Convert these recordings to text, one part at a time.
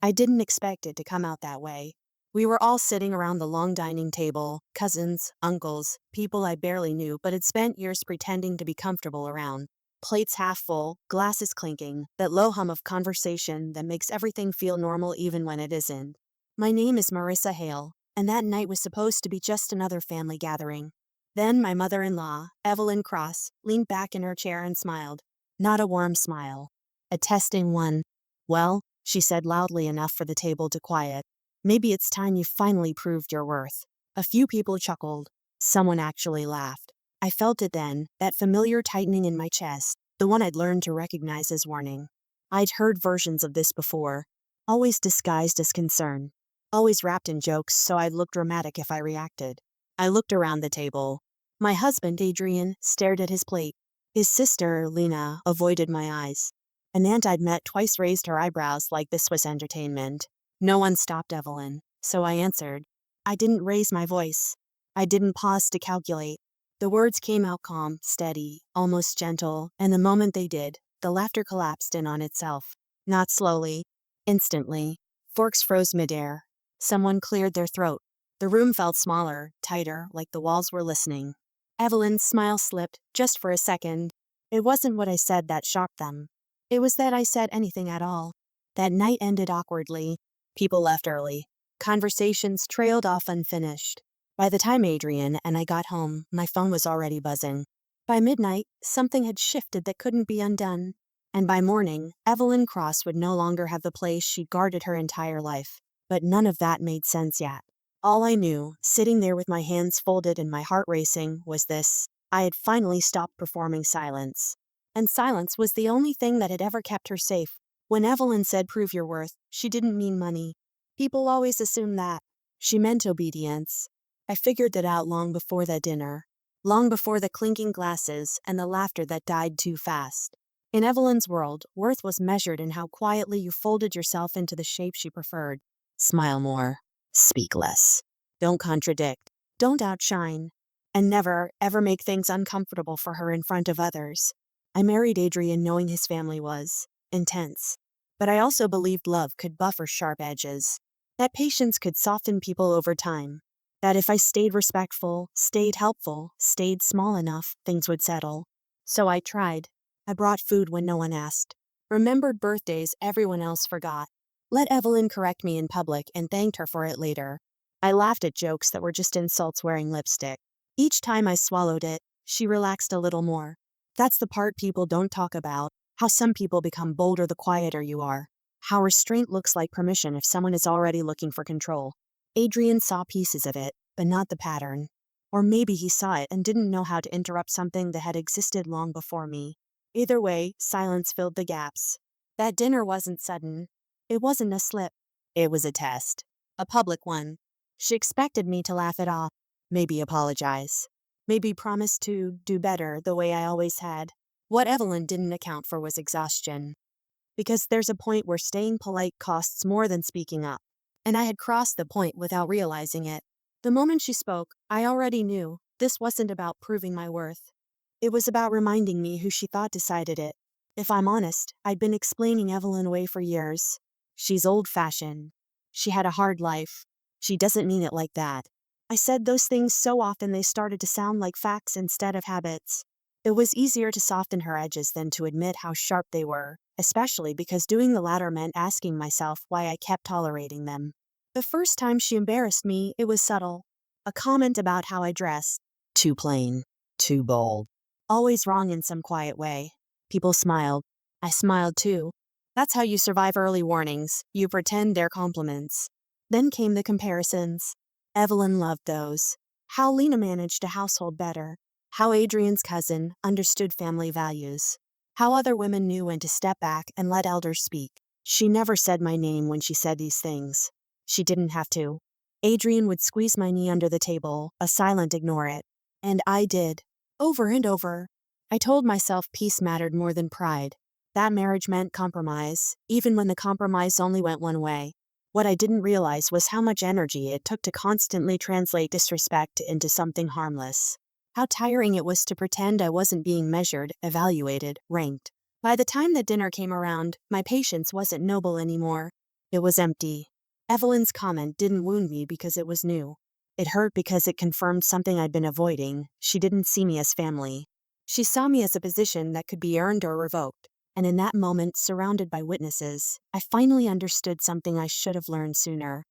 I didn't expect it to come out that way. We were all sitting around the long dining table, cousins, uncles, people I barely knew but had spent years pretending to be comfortable around. Plates half full, glasses clinking, that low hum of conversation that makes everything feel normal even when it isn't. My name is Marissa Hale, and that night was supposed to be just another family gathering. Then my mother-in-law, Evelyn Cross, leaned back in her chair and smiled. Not a warm smile. A testing one. Well, she said loudly enough for the table to quiet. Maybe it's time you finally proved your worth. A few people chuckled. Someone actually laughed. I felt it then, that familiar tightening in my chest, the one I'd learned to recognize as warning. I'd heard versions of this before, always disguised as concern, always wrapped in jokes so I'd look dramatic if I reacted. I looked around the table. My husband, Adrian, stared at his plate. His sister, Lena, avoided my eyes. An aunt I'd met twice raised her eyebrows like this was entertainment. No one stopped Evelyn, so I answered. I didn't raise my voice. I didn't pause to calculate. The words came out calm, steady, almost gentle, and the moment they did, the laughter collapsed in on itself. Not slowly, instantly. Forks froze midair. Someone cleared their throat. The room felt smaller, tighter, like the walls were listening. Evelyn's smile slipped, just for a second. It wasn't what I said that shocked them. It was that I said anything at all. That night ended awkwardly. People left early. Conversations trailed off unfinished. By the time Adrian and I got home, my phone was already buzzing. By midnight, something had shifted that couldn't be undone. And by morning, Evelyn Cross would no longer have the place she'd guarded her entire life. But none of that made sense yet. All I knew, sitting there with my hands folded and my heart racing, was this. I had finally stopped performing silence. And silence was the only thing that had ever kept her safe. When Evelyn said prove your worth, she didn't mean money. People always assume that. She meant obedience. I figured that out long before that dinner. Long before the clinking glasses and the laughter that died too fast. In Evelyn's world, worth was measured in how quietly you folded yourself into the shape she preferred. Smile more. Speak less. Don't contradict. Don't outshine. And never, ever make things uncomfortable for her in front of others. I married Adrian knowing his family was intense. But I also believed love could buffer sharp edges. That patience could soften people over time. That if I stayed respectful, stayed helpful, stayed small enough, things would settle. So I tried. I brought food when no one asked. Remembered birthdays everyone else forgot. Let Evelyn correct me in public and thanked her for it later. I laughed at jokes that were just insults wearing lipstick. Each time I swallowed it, she relaxed a little more. That's the part people don't talk about, how some people become bolder the quieter you are. How restraint looks like permission if someone is already looking for control. Adrian saw pieces of it, but not the pattern. Or maybe he saw it and didn't know how to interrupt something that had existed long before me. Either way, silence filled the gaps. That dinner wasn't sudden. It wasn't a slip. It was a test. A public one. She expected me to laugh it off. Maybe apologize. Maybe promise to do better the way I always had. What Evelyn didn't account for was exhaustion. Because there's a point where staying polite costs more than speaking up. And I had crossed the point without realizing it. The moment she spoke, I already knew this wasn't about proving my worth. It was about reminding me who she thought decided it. If I'm honest, I'd been explaining Evelyn away for years. She's old-fashioned. She had a hard life. She doesn't mean it like that. I said those things so often they started to sound like facts instead of habits. It was easier to soften her edges than to admit how sharp they were, especially because doing the latter meant asking myself why I kept tolerating them. The first time she embarrassed me, it was subtle. A comment about how I dressed. Too plain. Too bold. Always wrong in some quiet way. People smiled. I smiled too. That's how you survive early warnings. You pretend they're compliments. Then came the comparisons. Evelyn loved those. How Lena managed a household better. How Adrian's cousin understood family values. How other women knew when to step back and let elders speak. She never said my name when she said these things. She didn't have to. Adrian would squeeze my knee under the table, a silent ignore it. And I did. Over and over. I told myself peace mattered more than pride. That marriage meant compromise, even when the compromise only went one way. What I didn't realize was how much energy it took to constantly translate disrespect into something harmless. How tiring it was to pretend I wasn't being measured, evaluated, ranked. By the time the dinner came around, my patience wasn't noble anymore. It was empty. Evelyn's comment didn't wound me because it was new. It hurt because it confirmed something I'd been avoiding. She didn't see me as family. She saw me as a position that could be earned or revoked. And in that moment, surrounded by witnesses, I finally understood something I should have learned sooner.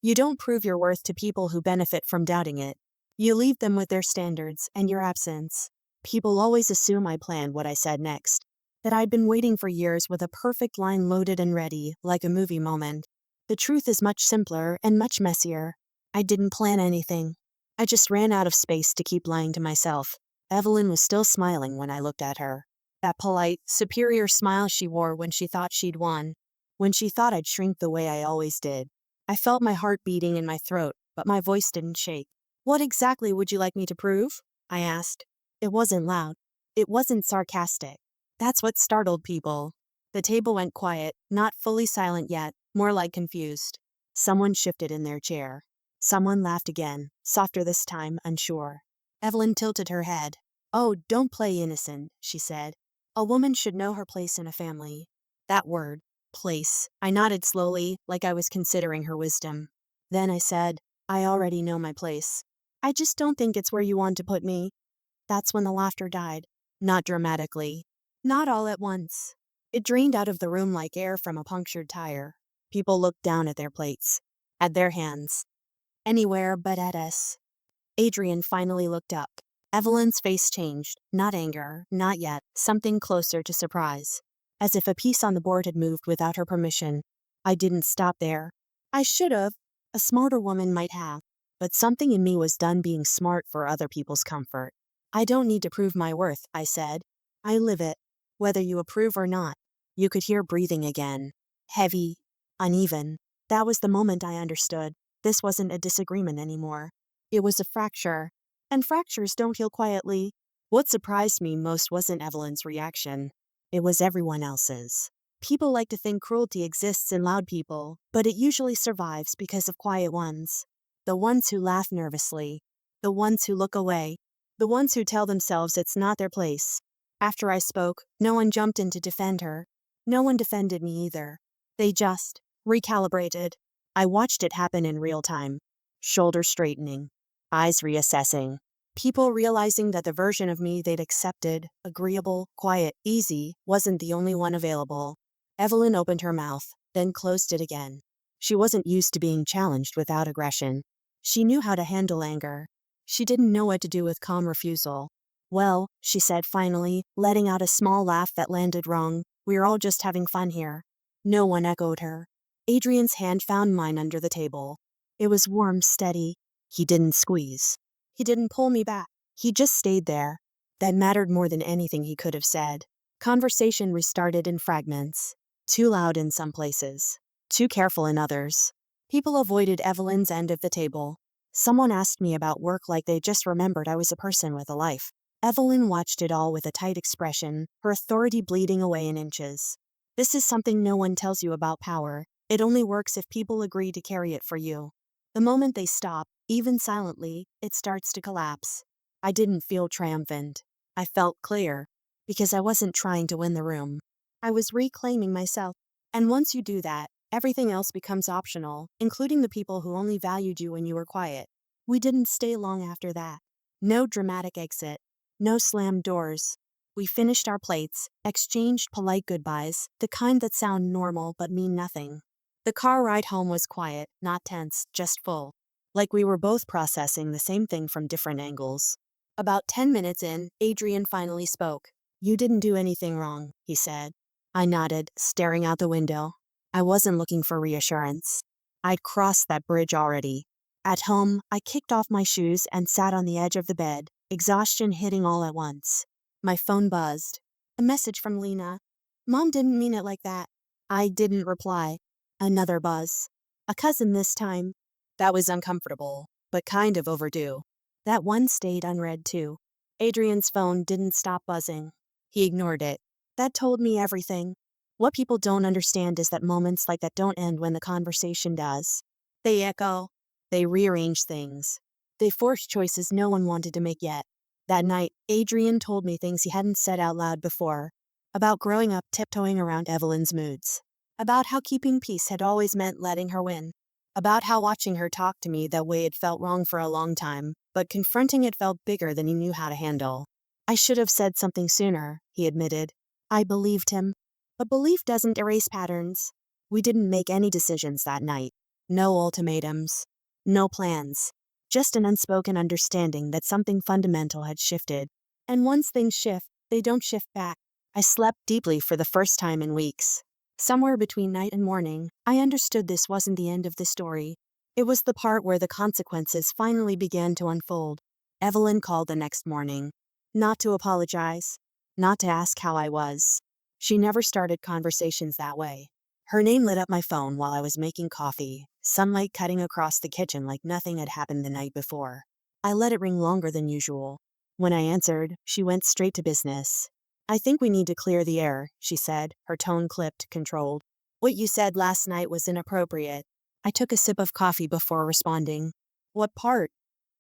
You don't prove your worth to people who benefit from doubting it. You leave them with their standards and your absence. People always assume I planned what I said next, that I'd been waiting for years with a perfect line loaded and ready, like a movie moment. The truth is much simpler and much messier. I didn't plan anything. I just ran out of space to keep lying to myself. Evelyn was still smiling when I looked at her. That polite, superior smile she wore when she thought she'd won. When she thought I'd shrink the way I always did. I felt my heart beating in my throat, but my voice didn't shake. "What exactly would you like me to prove?" I asked. It wasn't loud. It wasn't sarcastic. That's what startled people. The table went quiet, not fully silent yet, more like confused. Someone shifted in their chair. Someone laughed again, softer this time, unsure. Evelyn tilted her head. "Oh, don't play innocent," she said. "A woman should know her place in a family." That word, place. I nodded slowly, like I was considering her wisdom. Then I said, "I already know my place. I just don't think it's where you want to put me." That's when the laughter died. Not dramatically. Not all at once. It drained out of the room like air from a punctured tire. People looked down at their plates. At their hands. Anywhere but at us. Adrian finally looked up. Evelyn's face changed. Not anger, not yet, something closer to surprise. As if a piece on the board had moved without her permission. I didn't stop there. I should have. A smarter woman might have. But something in me was done being smart for other people's comfort. "I don't need to prove my worth," I said. "I live it. Whether you approve or not." You could hear breathing again. Heavy. Uneven. That was the moment I understood. This wasn't a disagreement anymore. It was a fracture. And fractures don't heal quietly. What surprised me most wasn't Evelyn's reaction. It was everyone else's. People like to think cruelty exists in loud people, but it usually survives because of quiet ones. The ones who laugh nervously. The ones who look away. The ones who tell themselves it's not their place. After I spoke, no one jumped in to defend her. No one defended me either. They just recalibrated. I watched it happen in real time. Shoulders straightening. Eyes reassessing. People realizing that the version of me they'd accepted, agreeable, quiet, easy, wasn't the only one available. Evelyn opened her mouth, then closed it again. She wasn't used to being challenged without aggression. She knew how to handle anger. She didn't know what to do with calm refusal. "Well," she said finally, letting out a small laugh that landed wrong, "we're all just having fun here." No one echoed her. Adrian's hand found mine under the table. It was warm, steady. He didn't squeeze. He didn't pull me back. He just stayed there. That mattered more than anything he could have said. Conversation restarted in fragments. Too loud in some places. Too careful in others. People avoided Evelyn's end of the table. Someone asked me about work like they just remembered I was a person with a life. Evelyn watched it all with a tight expression, her authority bleeding away in inches. This is something no one tells you about power. It only works if people agree to carry it for you. The moment they stop, even silently, it starts to collapse. I didn't feel triumphant. I felt clear. Because I wasn't trying to win the room. I was reclaiming myself. And once you do that, everything else becomes optional, including the people who only valued you when you were quiet. We didn't stay long after that. No dramatic exit. No slammed doors. We finished our plates, exchanged polite goodbyes, the kind that sound normal but mean nothing. The car ride home was quiet, not tense, just full. Like we were both processing the same thing from different angles. About 10 minutes in, Adrian finally spoke. "You didn't do anything wrong," he said. I nodded, staring out the window. I wasn't looking for reassurance. I'd crossed that bridge already. At home, I kicked off my shoes and sat on the edge of the bed, exhaustion hitting all at once. My phone buzzed. A message from Lena. "Mom didn't mean it like that." I didn't reply. Another buzz. A cousin this time. That was uncomfortable, but kind of overdue. That one stayed unread too. Adrian's phone didn't stop buzzing. He ignored it. That told me everything. What people don't understand is that moments like that don't end when the conversation does. They echo. They rearrange things. They force choices no one wanted to make yet. That night, Adrian told me things he hadn't said out loud before. About growing up tiptoeing around Evelyn's moods. About how keeping peace had always meant letting her win. About how watching her talk to me that way had felt wrong for a long time, but confronting it felt bigger than he knew how to handle. I should have said something sooner, he admitted. I believed him. But belief doesn't erase patterns. We didn't make any decisions that night. No ultimatums. No plans. Just an unspoken understanding that something fundamental had shifted. And once things shift, they don't shift back. I slept deeply for the first time in weeks. Somewhere between night and morning, I understood this wasn't the end of the story. It was the part where the consequences finally began to unfold. Evelyn called the next morning. Not to apologize. Not to ask how I was. She never started conversations that way. Her name lit up my phone while I was making coffee, sunlight cutting across the kitchen like nothing had happened the night before. I let it ring longer than usual. When I answered, she went straight to business. I think we need to clear the air, she said, her tone clipped, controlled. What you said last night was inappropriate. I took a sip of coffee before responding. What part?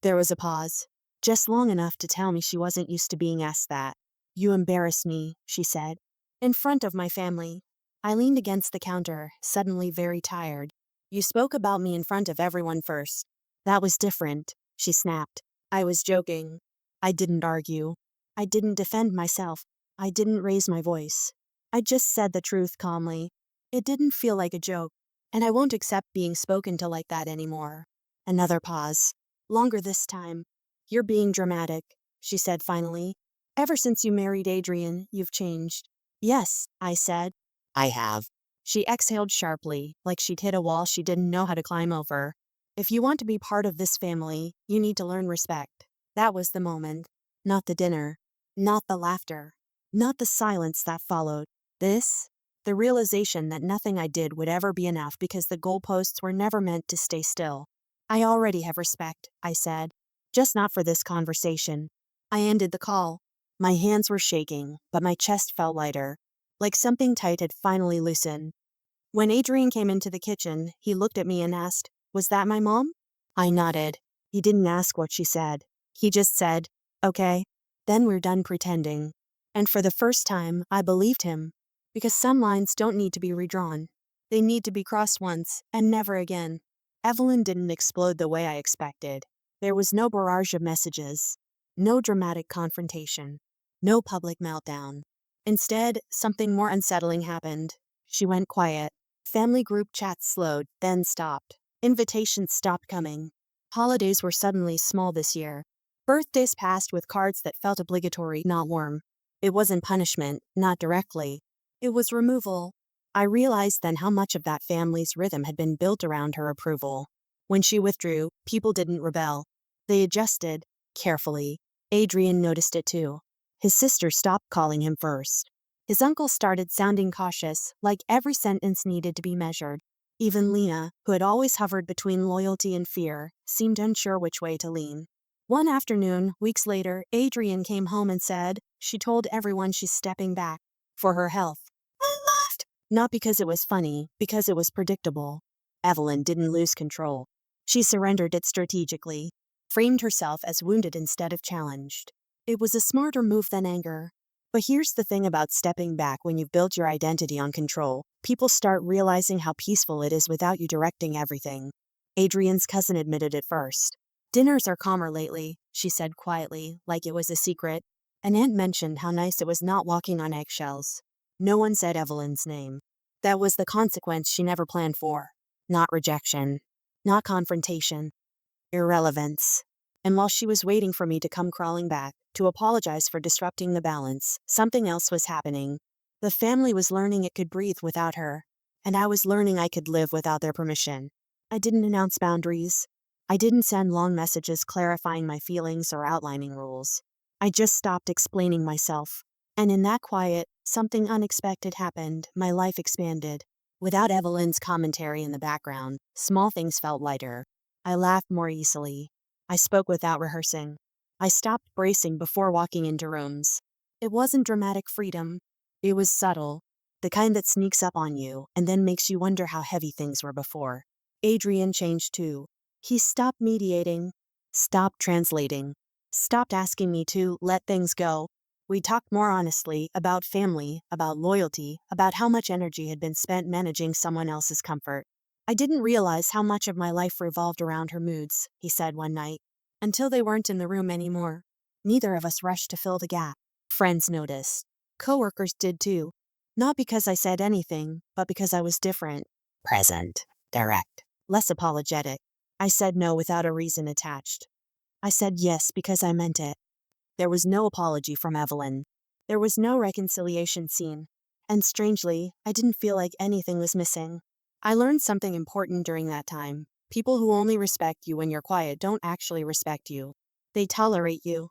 There was a pause. Just long enough to tell me she wasn't used to being asked that. You embarrassed me, she said. In front of my family. I leaned against the counter, suddenly very tired. You spoke about me in front of everyone first. That was different, she snapped. I was joking. I didn't argue. I didn't defend myself. I didn't raise my voice. I just said the truth calmly. It didn't feel like a joke, and I won't accept being spoken to like that anymore. Another pause. Longer this time. You're being dramatic, she said finally. Ever since you married Adrian, you've changed. Yes, I said. I have. She exhaled sharply, like she'd hit a wall she didn't know how to climb over. If you want to be part of this family, you need to learn respect. That was the moment. Not the dinner. Not the laughter. Not the silence that followed. This? The realization that nothing I did would ever be enough because the goalposts were never meant to stay still. I already have respect, I said. Just not for this conversation. I ended the call. My hands were shaking, but my chest felt lighter, like something tight had finally loosened. When Adrian came into the kitchen, he looked at me and asked, Was that my mom? I nodded. He didn't ask what she said. He just said, Okay. Then we're done pretending. And for the first time, I believed him. Because some lines don't need to be redrawn. They need to be crossed once, and never again. Evelyn didn't explode the way I expected. There was no barrage of messages. No dramatic confrontation. No public meltdown. Instead, something more unsettling happened. She went quiet. Family group chats slowed, then stopped. Invitations stopped coming. Holidays were suddenly small this year. Birthdays passed with cards that felt obligatory, not warm. It wasn't punishment, not directly. It was removal. I realized then how much of that family's rhythm had been built around her approval. When she withdrew, people didn't rebel. They adjusted, carefully. Adrian noticed it too. His sister stopped calling him first. His uncle started sounding cautious, like every sentence needed to be measured. Even Lena, who had always hovered between loyalty and fear, seemed unsure which way to lean. One afternoon, weeks later, Adrian came home and said, she told everyone she's stepping back. For her health. I laughed. Not because it was funny, because it was predictable. Evelyn didn't lose control. She surrendered it strategically, framed herself as wounded instead of challenged. It was a smarter move than anger. But here's the thing about stepping back when you've built your identity on control. People start realizing how peaceful it is without you directing everything. Adrian's cousin admitted it first. Dinners are calmer lately, she said quietly, like it was a secret. An aunt mentioned how nice it was not walking on eggshells. No one said Evelyn's name. That was the consequence she never planned for. Not rejection. Not confrontation. Irrelevance. And while she was waiting for me to come crawling back, to apologize for disrupting the balance, something else was happening. The family was learning it could breathe without her, and I was learning I could live without their permission. I didn't announce boundaries. I didn't send long messages clarifying my feelings or outlining rules. I just stopped explaining myself. And in that quiet, something unexpected happened. My life expanded. Without Evelyn's commentary in the background, small things felt lighter. I laughed more easily. I spoke without rehearsing. I stopped bracing before walking into rooms. It wasn't dramatic freedom. It was subtle. The kind that sneaks up on you and then makes you wonder how heavy things were before. Adrian changed too. He stopped mediating. Stopped translating. Stopped asking me to let things go. We talked more honestly about family, about loyalty, about how much energy had been spent managing someone else's comfort. I didn't realize how much of my life revolved around her moods, he said one night, until they weren't in the room anymore. Neither of us rushed to fill the gap. Friends noticed. Coworkers did too. Not because I said anything, but because I was different. Present. Direct. Less apologetic. I said no without a reason attached. I said yes because I meant it. There was no apology from Evelyn. There was no reconciliation scene. And strangely, I didn't feel like anything was missing. I learned something important during that time. People who only respect you when you're quiet don't actually respect you. They tolerate you.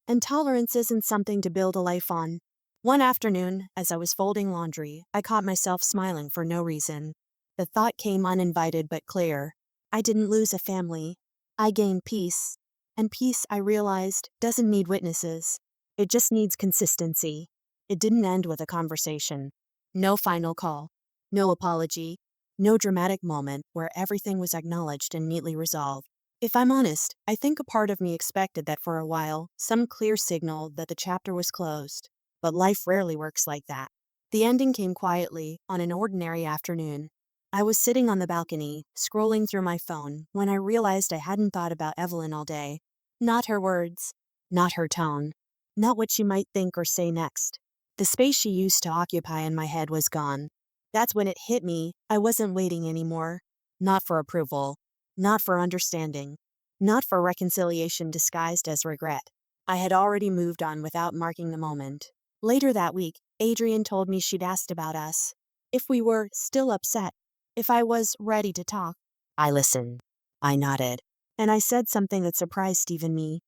And tolerance isn't something to build a life on. One afternoon, as I was folding laundry, I caught myself smiling for no reason. The thought came uninvited but clear. I didn't lose a family. I gained peace. And peace, I realized, doesn't need witnesses. It just needs consistency. It didn't end with a conversation. No final call. No apology. No dramatic moment where everything was acknowledged and neatly resolved. If I'm honest, I think a part of me expected that for a while, some clear signal that the chapter was closed. But life rarely works like that. The ending came quietly, on an ordinary afternoon. I was sitting on the balcony, scrolling through my phone, when I realized I hadn't thought about Evelyn all day. Not her words. Not her tone. Not what she might think or say next. The space she used to occupy in my head was gone. That's when it hit me. I wasn't waiting anymore. Not for approval. Not for understanding. Not for reconciliation disguised as regret. I had already moved on without marking the moment. Later that week, Adrian told me she'd asked about us. If we were still upset. If I was ready to talk. I listened. I nodded. And I said something that surprised even me.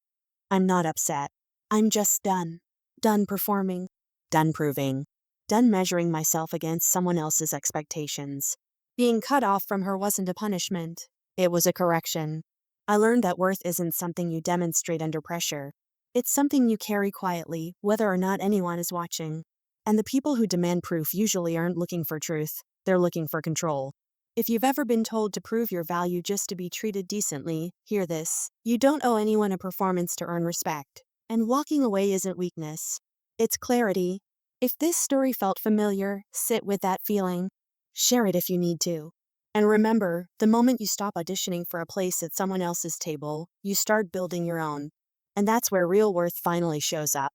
I'm not upset. I'm just done. Done performing. Done proving. Done measuring myself against someone else's expectations. Being cut off from her wasn't a punishment. It was a correction. I learned that worth isn't something you demonstrate under pressure. It's something you carry quietly, whether or not anyone is watching. And the people who demand proof usually aren't looking for truth. They're looking for control. If you've ever been told to prove your value just to be treated decently, hear this. You don't owe anyone a performance to earn respect. And walking away isn't weakness. It's clarity. If this story felt familiar, sit with that feeling. Share it if you need to. And remember, the moment you stop auditioning for a place at someone else's table, you start building your own. And that's where real worth finally shows up.